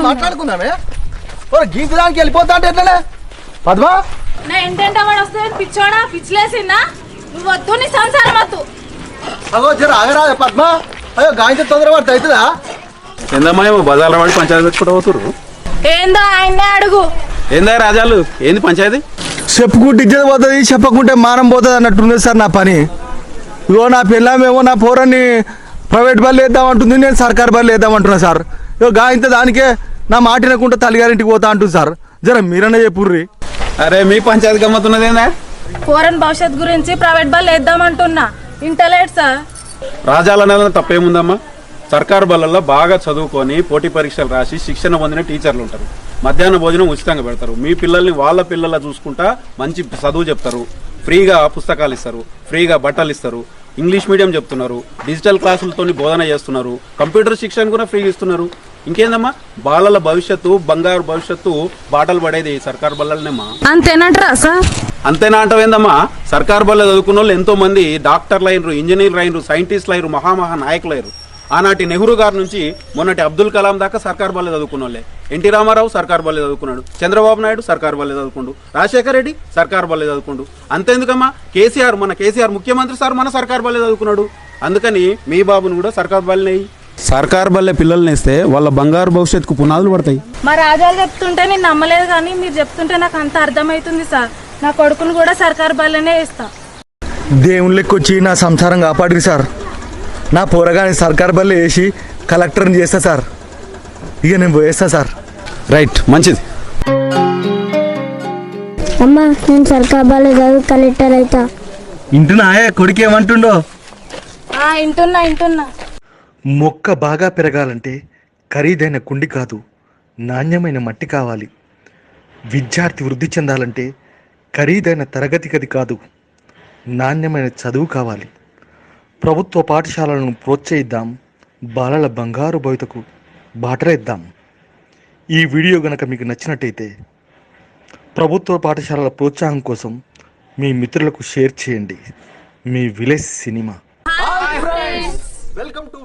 మాట్లాడుకుందామే గీంచడానికి వెళ్ళిపోతా అంటే ఎట్లనే పద్మా నా ఇంటెంట వాడు వస్తే పిచ్చోడా పిచ్చిలేసిందా నువ్వు వద్దు నీ సంసారం వద్దు అగో జర ఆగరా పద్మా అయ్యో గాయంతో తొందర పడితే అవుతుందా ఏందమ్మా బజార్లో పడి పంచాయతీ పెట్టుకుంటూ పోతురు ఏందో ఆయన్నే అడుగు ఏందా రాజాలు ఏంది పంచాయతీ చెప్పుకుంటే ఇజ్జత పోతుంది చెప్పకుంటే మానం పోతుంది అన్నట్టుంది సార్ నా పని ఇగో నా పిల్లమేమో నా పోరాన్ని ప్రైవేట్ బళ్ళు వేద్దామంటుంది నేను సర్కారు బళ్ళు వేద్దామంటున్నా సార్ ఇగో గాయంతో దానికే నా మాట వినకుండా తల్లిగారింటికి పోతా అంటుంది సార్ జర మీరన్నా చెప్పుర్రి అరే మీ పంచాయతీ గమ్మతున్నది ఏందా ఫోరన్ భవిష్యత్ గురించి ప్రైవేట్ బల్ వేద్దామంటున్నా ఇంటలేట్ సార్ రాజాల నెల తప్పేముందమ్మా సర్కారు బళ్ళల్లో బాగా చదువుకొని పోటీ పరీక్షలు రాసి శిక్షణ పొందిన టీచర్లు ఉంటారు మధ్యాహ్న భోజనం ఉచితంగా పెడతారు మీ పిల్లల్ని వాళ్ళ పిల్లల చూసుకుంటా మంచి చదువు చెప్తారు ఫ్రీగా పుస్తకాలు ఇస్తారు ఫ్రీగా బట్టలు ఇస్తారు ఇంగ్లీష్ మీడియం చెప్తున్నారు డిజిటల్ క్లాసులతో బోధన చేస్తున్నారు కంప్యూటర్ శిక్షణ కూడా ఫ్రీగా ఇస్తున్నారు ఇంకేందమ్మా బాలల భవిష్యత్తు బంగారు భవిష్యత్తు బాటలు పడేది సర్కారు బళ్ళనేమ్మా అంతేనంటారా సార్ అంతేనా అంటవేందమ్మా సర్కారు బళ్ళ చదువుకున్న వాళ్ళు ఎంతో మంది డాక్టర్లు అయినరు ఇంజనీర్లు అయినరు సైంటిస్టులు అయినరు మహామహా నాయకులు అయినరు ఆనాటి నెహ్రూ గారి నుంచి మొన్నటి అబ్దుల్ కలాం దాకా సర్కారు బల్లే చదువుకున్న వాళ్ళే ఎన్టీ రామారావు సర్కారు బల్లే చదువుకున్నాడు చంద్రబాబు నాయుడు సర్కారు బల్లే చదువుకుండు రాజశేఖర రెడ్డి సర్కారు బల్లే చదువుకుండు అంతేందుకమ్మా కేసీఆర్ ముఖ్యమంత్రి సార్ మన సర్కారు బల్లే చదువుకున్నాడు అందుకని మీ బాబును కూడా సర్కారు బల్లే సర్కారు బల్లే పిల్లల్ని వేస్తే వాళ్ళ బంగారు భవిష్యత్తుకు పునాదులు పడతాయి మా రాజాలు చెప్తుంటే నేను నమ్మలేదు కానీ మీరు చెప్తుంటే నాకు అంత అర్థమవుతుంది సార్ నా కొడుకును కూడా సర్కారు బల్లనే వేస్తా దేవుని లెక్కొచ్చి నా సంసారం కాపాడిరి సార్ నా పోరగాని సర్కారు బల్లే వేసి కలెక్టర్ని చేస్తా సార్ ఇక నేను పోయేస్తా సార్ రైట్ మంచిది అమ్మా నేను సర్కార్ బాలే చదువు కలెక్టర్ అవుతా ఇంటున్నా కొడుకు ఏమంటుండో ఇంటున్నా మొక్క బాగా పెరగాలంటే ఖరీదైన కుండి కాదు నాణ్యమైన మట్టి కావాలి విద్యార్థి వృద్ధి చెందాలంటే ఖరీదైన తరగతి గది కాదు నాణ్యమైన చదువు కావాలి ప్రభుత్వ పాఠశాలలను ప్రోత్సహిద్దాం బాలల బంగారు భవితకు బాటలేద్దాం ఈ వీడియో గనక మీకు నచ్చినట్టయితే ప్రభుత్వ పాఠశాలల ప్రోత్సాహం కోసం మీ మిత్రులకు షేర్ చేయండి మీ విలేజ్ సినిమా వెల్కమ్ టు